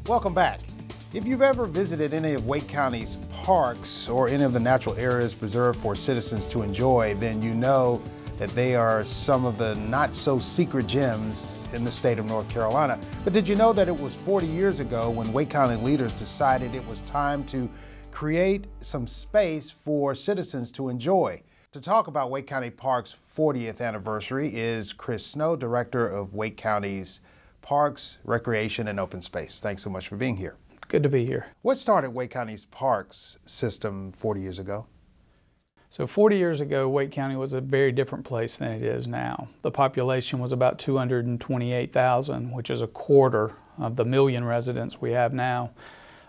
Welcome back. If you've ever visited any of Wake County's parks or any of the natural areas preserved for citizens to enjoy, then you know that they are some of the not-so-secret gems in the state of North Carolina. But did you know that it was 40 years ago when Wake County leaders decided it was time to create some space for citizens to enjoy? To talk about Wake County Park's 40th anniversary is Chris Snow, Director of Wake County's Parks, Recreation, and Open Space. Thanks so much for being here. Good to be here. What started Wake County's parks system 40 years ago? So 40 years ago, Wake County was a very different place than it is now. The population was about 228,000, which is a quarter of the million residents we have now.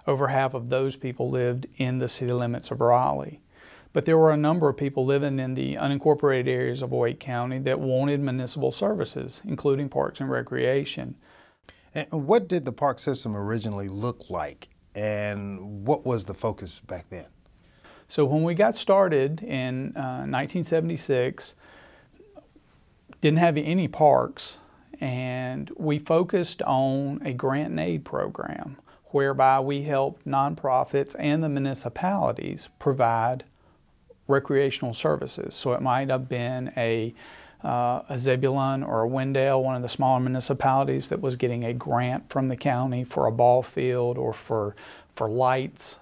Over half of those people lived in the city limits of Raleigh. But there were a number of people living in the unincorporated areas of Wake County that wanted municipal services, including parks and recreation. And what did the park system originally look like, and what was the focus back then? So when we got started in 1976, didn't have any parks, and we focused on a grant and aid program whereby we helped nonprofits and the municipalities provide recreational services. So it might have been a Zebulon or a Wendell, one of the smaller municipalities that was getting a grant from the county for a ball field or for lights.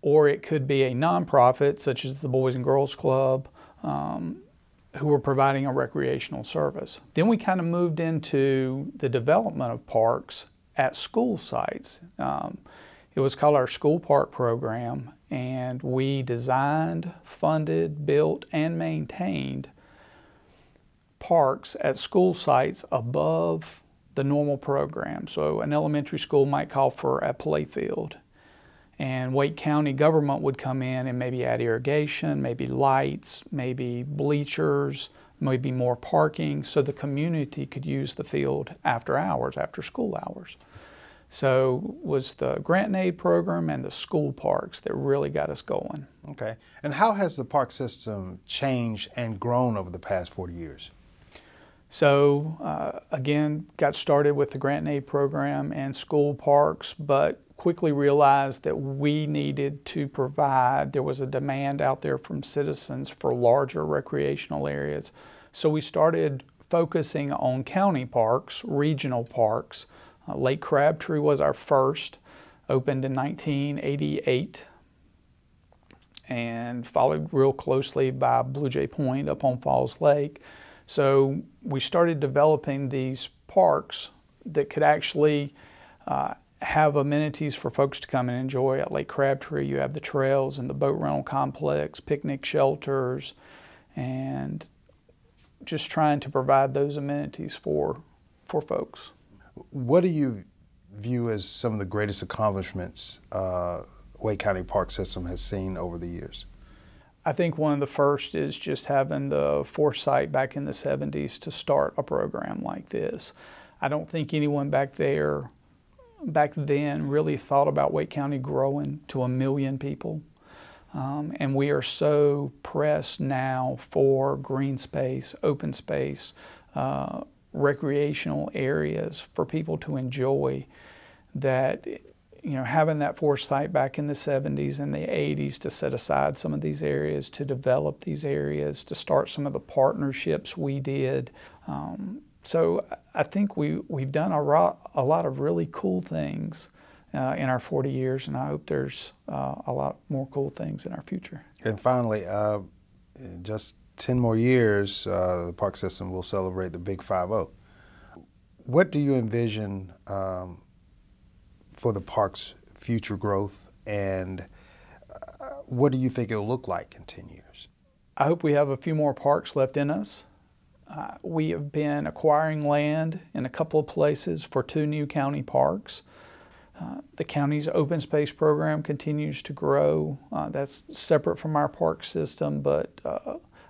Or it could be a nonprofit such as the Boys and Girls Club who were providing a recreational service. Then we kind of moved into the development of parks at school sites. It was called our School Park Program, and we designed, funded, built, and maintained parks at school sites above the normal program. So an elementary school might call for a play field, and Wake County government would come in and maybe add irrigation, maybe lights, maybe bleachers, maybe more parking, so the community could use the field after hours, after school hours. So it was the grant and aid program and the school parks that really got us going. Okay. And how has the park system changed and grown over the past 40 years? So again, got started with the grant and aid program and school parks, but quickly realized that we needed to provide, there was a demand out there from citizens for larger recreational areas. So we started focusing on county parks, regional parks. Lake Crabtree was our first, opened in 1988, and followed real closely by Blue Jay Point up on Falls Lake. So we started developing these parks that could actually have amenities for folks to come and enjoy. At Lake Crabtree, you have the trails and the boat rental complex, picnic shelters, and just trying to provide those amenities for folks. What do you view as some of the greatest accomplishments Wake County Park System has seen over the years? I think one of the first is just having the foresight back in the 70s to start a program like this. I don't think anyone back then really thought about Wake County growing to 1 million people. And we are so pressed now for green space, open space, recreational areas for people to enjoy, that having that foresight back in the 70s and the 80s to set aside some of these areas, to develop these areas, to start some of the partnerships we did. So I think we've done a lot of really cool things in our 40 years, and I hope there's a lot more cool things in our future. And finally, just 10 more years, the park system will celebrate the Big 5-0. What do you envision for the park's future growth, and what do you think it'll look like in 10 years? I hope we have a few more parks left in us. We have been acquiring land in a couple of places for 2 new county parks. The county's open space program continues to grow. That's separate from our park system, but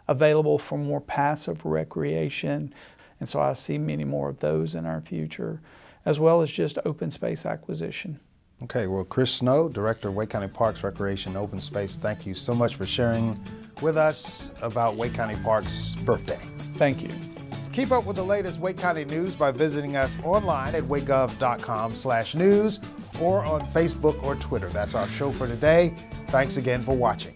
available for more passive recreation. And so I see many more of those in our future, as well as just open space acquisition. Okay, well, Chris Snow, Director of Wake County Parks, Recreation, Open Space, thank you so much for sharing with us about Wake County Park's birthday. Thank you. Keep up with the latest Wake County news by visiting us online at wakegov.com/news or on Facebook or Twitter. That's our show for today. Thanks again for watching.